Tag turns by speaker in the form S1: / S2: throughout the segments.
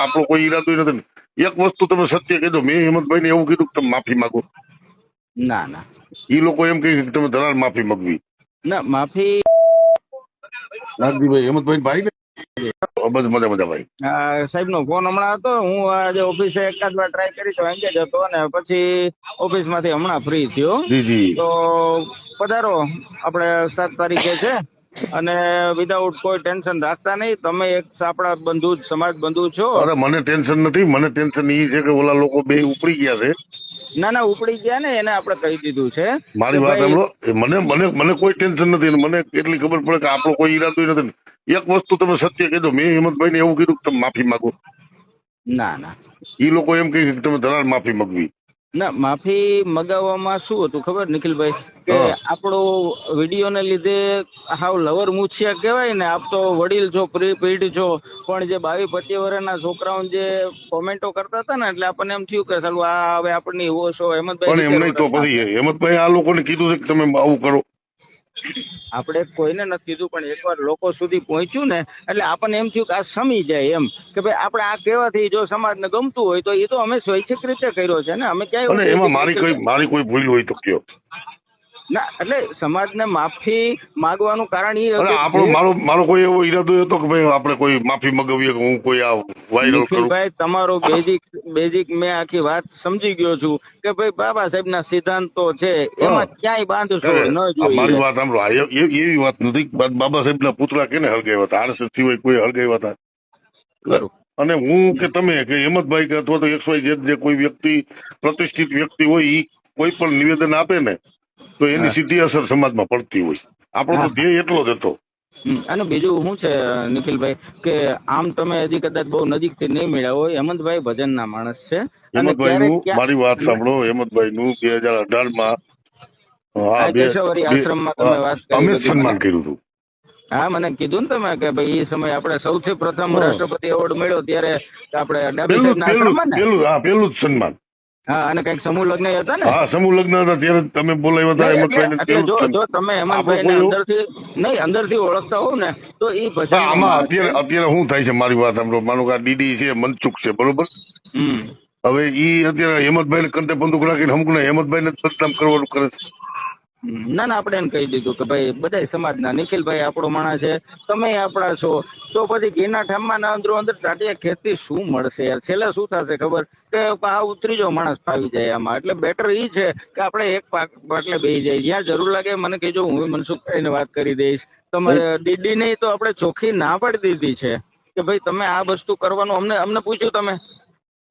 S1: આપણો કોઈ ઈરાદો નથી. એક વસ્તુ તમે સત્ય કહી દો, મેં હેમંતભાઈ ને એવું કીધું કે તમે માફી માંગો.
S2: ના ના
S1: એ લોકો એમ કહે કે તમે ધરાર માફી માંગવી.
S2: ના માફી
S1: નાગદીભાઈ હેમંતભાઈ ભાઈ ને બસ મજા મજા ભાઈ.
S2: સાહેબ નો ફોન હમણાં હતો. હું આજે ઓફિસે એકાદ વાર ટ્રાય કરી તો એંગેજ હતો ને પછી ઓફિસ માંથી હમણાં ફ્રી થયો.
S1: જી જી.
S2: તો પધારો, આપણે 7 તારીખે છે અને વિધાઉટ કોઈ ટેન્શન રાખતા નહીં. તમે એક આપણા બંધુ સમાજ બંધુ છો.
S1: અરે મને ટેન્શન નથી, મને ટેન્શન એ છે કે ઓલા લોકો બે ઉપડી ગયા છે.
S2: ના ના ઉપડી ગયા ને, એને આપણે કહી દીધું છે
S1: મારી વાત સાંભળો, મને મને મને કોઈ ટેન્શન નથી. મને એટલી ખબર પડે કે આપણો કોઈ ઈરાદો નથી. એક વસ્તુ તમે સત્ય કહી દો, મેં હેમંતભાઈ ને એવું કીધું કે તમે માફી માંગો.
S2: ના ના
S1: એ લોકો એમ કહે કે તમે ધરાર માફી માંગવી.
S2: ના માફી મગાવવામાં શું હતું ખબર નિખિલભાઈ, કે આપણો વિડીયો ને લીધે હાવ લવર મૂછિયા કહેવાય ને. આપ તો વડીલ છો, પીઢ છો, પણ જે 22-25 વર્ષના છોકરાઓ જે કોમેન્ટો કરતા હતા ને, એટલે આપણને એમ થયું કે ચાલો આ હવે આપણને એવો છો.
S1: પણ એમ નહીં તો પછી હેમંતભાઈ આ લોકોને કીધું છે કે તમે આવું કરો.
S2: આપણે કોઈને નથી કીધું, પણ એકવાર લોકો સુધી પહોંચ્યું ને એટલે આપણને એમ થયું કે આ સમી જાય એમ, કે ભાઈ આપણે આ કહેવાથી જો સમાજને ગમતું હોય તો એ તો અમે સ્વૈચ્છિક રીતે કર્યો છે ને. અમે
S1: અને
S2: ક્યાંય
S1: એમાં મારી કોઈ ભૂલ હોય તો કયો.
S2: ના એટલે સમાજને માફી માંગવાનું કારણ એ
S1: અને આપણો મારો કોઈ એવો ઈરાદો હતો કે ભાઈ આપણે કોઈ માફી મગાવીએ કે હું કોઈ આ વાયરલ કરું.
S2: નિખિલભાઈ તમારો બેઝિક મેં આખી વાત સમજી ગયો છું કે ભાઈ બાબા સાહેબ ના સિદ્ધાંતો છે, એમાં ક્યાંય બાંધશો ન જોઈએ.
S1: મારી વાત સાંભળો, એવી વાત નથી. બાબા સાહેબ ના પુતળા કેને હળગાવ્યા હતા? આરએસએસ સિવાય કોઈ હળગાવ્યા હતા? અને હું કે તમે કે હેમંતભાઈ કે અથવા તો XYZ જે કોઈ વ્યક્તિ પ્રતિષ્ઠિત વ્યક્તિ હોય એ કોઈ પણ નિવેદન આપે ને તો એની સીધી અસર સમાજમાં પડતી હોય. આપણો તો ધ્યેય એટલો જ હતો.
S2: અને બીજું શું છે નિખિલભાઈ, કે આમ તમે હજી કદાચ બહુ નજીકથી નહીં મળ્યા હોય, હેમંતભાઈ ભજનના માણસ છે.
S1: હેમંતભાઈ નું મારી વાત સાંભળો, હેમંતભાઈ નું 2018 અમે સન્માન કર્યું હતું.
S2: હા મને કીધું ને તમે કે ભાઈ એ સમય આપણે સૌથી પ્રથમ રાષ્ટ્રપતિ એવોર્ડ મળ્યો ત્યારે આપણે
S1: પેલું જ સન્માન.
S2: હા અને કઈક સમૂહ લગ્ન હતા ને?
S1: હા સમૂહ લગ્ન હતા ત્યારે તમે બોલાવ્યા હતા હેમંતભાઈ.
S2: જો તમે હેમંતભાઈ અંદરથી ઓળખતા હોવ ને તો એ ભજન
S1: આમાં અત્યારે શું થાય છે મારી વાત સાંભળો. માનો કે આ ડીડી છે, મનસુખ છે, બરોબર. હવે ઈ અત્યારે હેમંતભાઈ ને કંતે બંદૂક રાખીને હમકું હેમંતભાઈ ને બદનામ કરવાનું કરે છે.
S2: ના ના આપણે એને કહી દીધું કે ભાઈ બધા સમાજના નિખિલભાઈ આપણો માણસ છે, તમે આપણા છો. તો પછી ઘીના ઠામમાં ના અંદરો અંદર ટાટિયા ખેતી શું મળશે યાર? છેલ્લે શું થશે ખબર, કે આ ત્રીજો માણસ ફાવી જાય આમાં. એટલે બેટર ઈ છે કે આપણે એક પાટલે બેસી જાય. જ્યાં જરૂર લાગે મને કહેજો, હું મનસુખભાઈને વાત કરી દઈશ. તમારે ડીડી નહીં તો આપણે ચોખ્ખી ના પાડી દીધી છે કે ભાઈ તમે આ વસ્તુ કરવાનું. અમને પૂછ્યું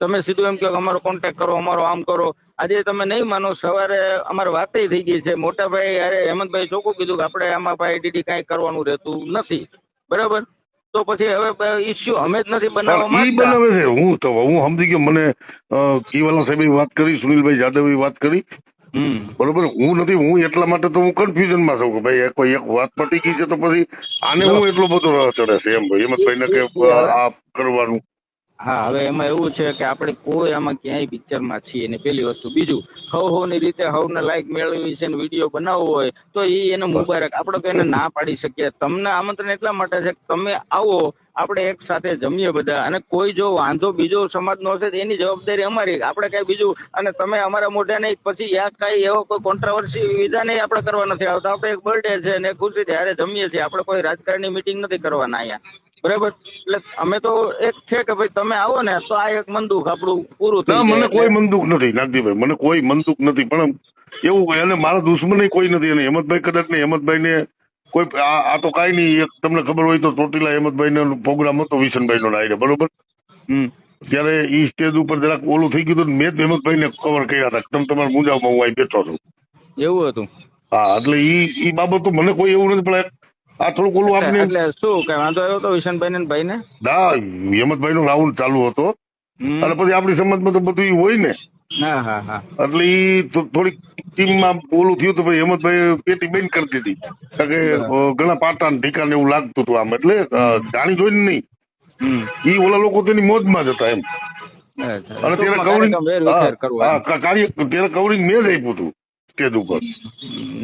S2: તમે સીધું એમ કહો અમારો કોન્ટેક્ટ કરો, અમારો આમ કરો. આજે તમે નહીં માનો, સવારે અમારે વાત થઈ ગઈ છે. મોટા ભાઈ અરે હેમંતભાઈ ચોખ્ખું કીધું કે આપણે આમાં ભાઈ ડીડી કાંઈ કરવાનું રહેતું નથી, બરાબર. તો પછી હવે ઇસ્યુ અમે જ નથી બનાવવા
S1: બનાવે છે. હું સમજી ગયો. મને કીવાલા સાહેબે વાત કરી, સુનિલભાઈ જાદવે વાત કરી, બરોબર. હું નથી, હું એટલા માટે તો હું કન્ફ્યુઝન માં છું કે ભાઈ કોઈ એક વાત પટી ગઈ છે તો પછી આને હું એટલો બધો ચડે છે એમ હેમંતભાઈ ને કે આ કરવાનું.
S2: હા હવે એમાં એવું છે કે આપણે કોઈ આમાં ક્યાંય પિક્ચરમાં છીએ ને, પેલી વસ્તુ. બીજું હવની રીતે હવને લાઈક મેળવી છે ને વિડીયો બનાવવો હોય તો એને મુબારક. આપણે તો એને ના પાડી શકીએ. તમને આમંત્રણ એટલા માટે છે કે તમે આવો, આપણે એક સાથે જમીએ બધા. અને કોઈ જો વાંધો બીજો સમાજનો હશે તો એની જવાબદારી અમારી. આપણે કઈ બીજું અને તમે અમારા મોઢા નહીં પછી યા કઈ એવો કોઈ કોન્ટ્રાવર્સી વિધાન આપણે કરવા નથી આવતા. આપણે એક બર્થડે છે ને ખુશી ત્યારે જમીએ છીએ. આપણે કોઈ રાજકારણની મિટિંગ નથી કરવાના અહીંયા, બરાબર. એટલે અમે તો એક છે કે ભાઈ તમે આવો ને તો આ એક મંદુક આપણું પૂરું થઈ જાય.
S1: મને કોઈ મંદુક નથી નાગદીભાઈ, મને કોઈ મંદુક નથી. પણ એવું એને મારા દુશ્મન કોઈ નથી. અને હેમંતભાઈ કદાચ ને હેમંતભાઈ ને કોઈ આ તો કઈ નહીં. એક તમને ખબર હોય તો ચોટીલા હેમંતભાઈ નો પ્રોગ્રામ હતો વિશનભાઈ નો નાયરે, બરોબર. ત્યારે ઈ સ્ટેજ ઉપર જરાક ઓલું થઈ ગયું. મેં જ હેમંતભાઈ ને કવર કર્યા હતા. તમે તમારા મુંજામાં હું અહીં બેઠો છું.
S2: એવું હતું? હા
S1: એટલે ઈ બાબતો મને કોઈ એવું નથી. પણ આ થોડુંક ઓલું આપણે
S2: એટલે શું કઈ વાંધો આવ્યો તો વિશનભાઈ ને ભાઈ ને?
S1: હા હેમંતભાઈ નો રાઉન્ડ ચાલુ હતો અને પછી આપણી સમાજમાં તો બધું હોય ને. એટલે ઈ થોડીક ટીમમાં ઓલું થયું તો ભાઈ હેમંતભાઈ પેટી બંધ કરી દીધી. કારણ કે ઘણા પાટા ઢીકા ને એવું લાગતું હતું આમ. એટલે જાણી જોઈને નહીં, ઈ ઓલા લોકો તેની મોજમાં જ હતા એમ. અને ત્યારે કવરિંગ ત્યારે કવરિંગ મેં જ આપ્યું હતું સ્ટેજ ઉપર.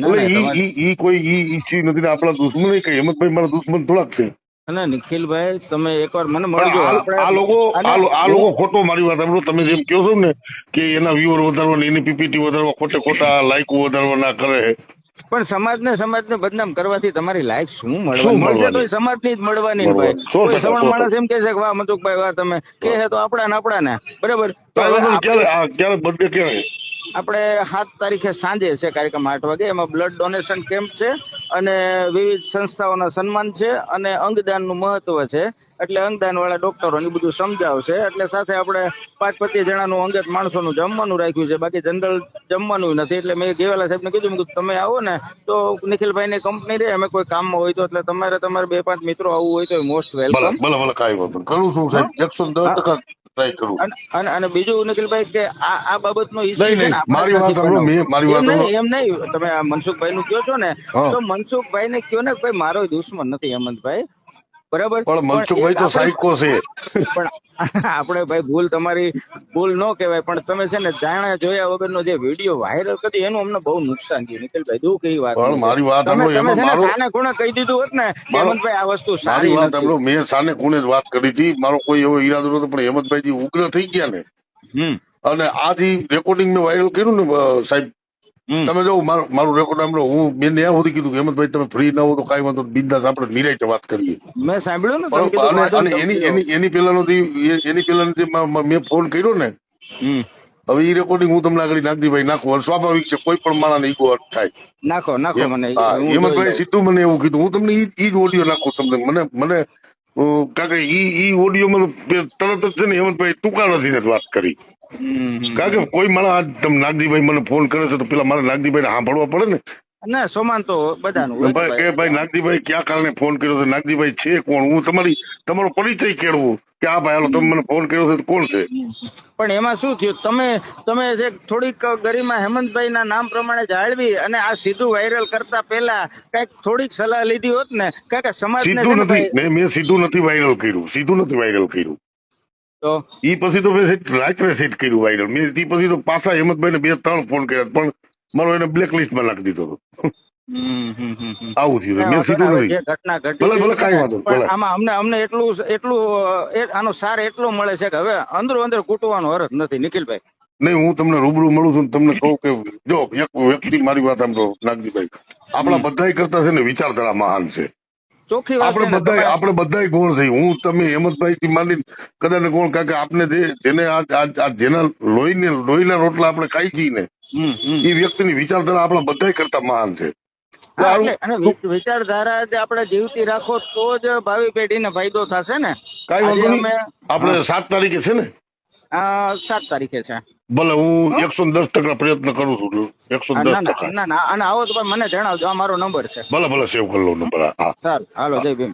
S1: એટલે ઈ કોઈ ઈ ઇસ્યુ નથી. આપણા દુશ્મન કઈ હેમંતભાઈ મારા દુશ્મન થોડાક છે.
S2: અને નિખિલભાઈ તમે એકવાર મને
S1: પણ
S2: મળજો
S1: આ લોકો આ લોકો ખોટો, મારી વાત સાંભળો, તમે જેમ કહો છો ને કે એના વ્યુઅર વધારવા, એની પીપીટી વધારવા, ખોટા લાયકો વધારવા ના કરે.
S2: પણ સમાજને બદનામ કરવાથી તમારી લાઈફ શું
S1: શું
S2: મળશે?
S1: મળવાની?
S2: તો સમાજની જ મળવાની ને ભાઈ.
S1: 100%
S2: કોઈ સવણ
S1: 100%.
S2: માણસ એમ કહે છે કે વાહ મનસુખભાઈ વાહ, તમે કે હે તો આપણા ને બરાબર. તો
S1: કાંઈ
S2: હવે
S1: વાંધો નહીં. ક્યારે બર્થડે ક્યારે?
S2: આપણે 7 તારીખે સાંજે છે કાર્યક્રમ 8 વાગે. એમાં બ્લડ ડોનેશન કેમ્પ છે અને વિવિધ સંસ્થાઓના સન્માન છે અને અંગદાનનું મહત્વ છે. એટલે અંગદાન વાળા ડોક્ટરોની બધું સમજાવશે. એટલે સાથે આપણે 25 જણાનું અંગત માણસોનું જમવાનું રાખ્યું છે. બાકી જનરલ જમવાનું નથી. એટલે મેં ગેવાલા સાહેબને કીધું તમે આવો ને તો નિખિલભાઈની કંપની રે, અમે કોઈ કામમાં હોય તો એટલે તમારે 2-5 મિત્રો આવવું હોય તો મોસ્ટ વેલકમ.
S1: ભલે કાંઈ વાંધો નહીં. કરું છું સાહેબ, 110% ટ્રાય કરું.
S2: અને બીજું નિખિલભાઈ કે આ બાબતનો ઇસ્યુ છે ને,
S1: મારી વાત સાંભળો,
S2: એમ નહીં તમે આ મનસુખભાઈ નું કયો છો ને, તો મનસુખભાઈ ને કયો ને ભાઈ મારો દુશ્મન નથી હેમંતભાઈ, બરાબર.
S1: પણ મનસુખભાઈ તો સાયકો છે.
S2: પણ આપણે ભાઈ તમારી ભૂલ ન કહેવાય, પણ તમે છે ને જાણ્યા જોયા વગરનો જે વિડીયો વાયરલ કરી એનું અમને બહુ નુકસાન થયું નિખિલભાઈ, દુઃખ એ વાત.
S1: પણ મારી વાત સાંભળો, એમાં મારો
S2: સાને ખૂણે કહી દીધું હોત ને હેમંતભાઈ આ વસ્તુ સારી
S1: વાત સાંભળો, મેં સાને ખૂણે જ વાત કરી હતી, મારો કોઈ એવો ઈરાદો નતો, પણ હેમંતભાઈ ઉગ્ર થઈ ગયા ને, અને આથી રેકોર્ડિંગ મેં વાયરલ કર્યું ને સાહેબ, તમે જો મારું રેકોર્ડ સાંભળો. હું બેન ત્યાં સુધી કીધું કે હેમંતભાઈ તમે ફ્રી ના હો તો કાંઈ વાંધો, બિંદાસ આપણે નિરાંતે વાત કરીએ.
S2: મેં સાંભળ્યું
S1: ને, અને એની પેલાનો મેં ફોન કર્યો ને, હવે એ રેકોર્ડિંગ હું તમને આગળ નાગદીભાઈ નાખું. સ્વાભાવિક છે, કોઈ પણ માણસ ઈગો થાય.
S2: નાખો મને.
S1: હેમંતભાઈ સીધું મને એવું કીધું, હું તમને ઈ જ ઓડિયો નાખું તમને. મને કારણ કે ઈ ઓડિયોમાં તરત જ છે ને હેમંતભાઈ ટૂંકા નથી વાત કરી. કારણ કે કોઈ માણસ તમે નાગદીભાઈ મને ફોન કરે છે તો પેલા મારે નાગદીભાઈ સાંભળવા પડે ને.
S2: ના સોમાન તો બધાનું
S1: કે ભાઈ નાગદીભાઈ ક્યાં કારણે ફોન કર્યો છે, નાગદીભાઈ છે કોણ, હું તમારો પરિચય કેળવું કે આ ભાઈ હાલો તમે મને ફોન કર્યો છે કોણ છે.
S2: પણ એમાં શું થયું, તમે જે થોડીક ગરિમા હેમંતભાઈ ના નામ પ્રમાણે જાળવી અને આ સીધું વાયરલ કરતા પહેલા કઈક થોડીક સલાહ લીધી હોત ને, કારણ કે સમાજ
S1: સીધું નથી, મેં સીધું નથી વાયરલ કર્યું. તો ઈ પછી તો મેં રાત્રે સેટ કર્યું વાયરલ. મેં ઈ પછી તો પાછા હેમંતભાઈ ને 2-3 ફોન કર્યા, પણ મારો એને બ્લેક લિસ્ટ માં નાખી દીધો હતો. આવું થયું, મેં સીધું નથી.
S2: ઘટના ઘટી.
S1: ભલે કાંઈ વાંધો.
S2: આમાં અમને એટલું આનો સાર એટલો મળે છે કે હવે અંદર કૂટવાનો અર્થ નથી નિખિલભાઈ.
S1: નહીં, હું તમને રૂબરૂ મળું છું, તમને કહું કે જો એક વ્યક્તિ, મારી વાત સાંભળો નાગજીભાઈ, આપણા બધાય કરતા છે ને વિચારધારા મહાન છે. આપણે બધા ગુણ છે. હું તમે હેમંતભાઈ થી માંડીને કદાચ ગુણ, કારણ કે આપણે જેને જેના લોહીના રોટલા આપણે ખાઈ છીએ ને, એ વ્યક્તિની વિચારધારા આપણા બધા કરતા મહાન છે.
S2: વિચારધારા આપણે જીવતી રાખો તો જ ભાવિ પેઢીને ફાયદો થશે ને.
S1: કઈ વાંધો નહીં. આપણે 7 તારીખે છે ને?
S2: 7 તારીખે છે.
S1: ભલે હું 110% પ્રયત્ન કરું છું. 110%.
S2: ના, અને આવો તો મને જણાવજો, આ મારો નંબર છે.
S1: ભલે સેવ કરી લો નંબર. હા,
S2: સારું, હાલો, જય ભીમ.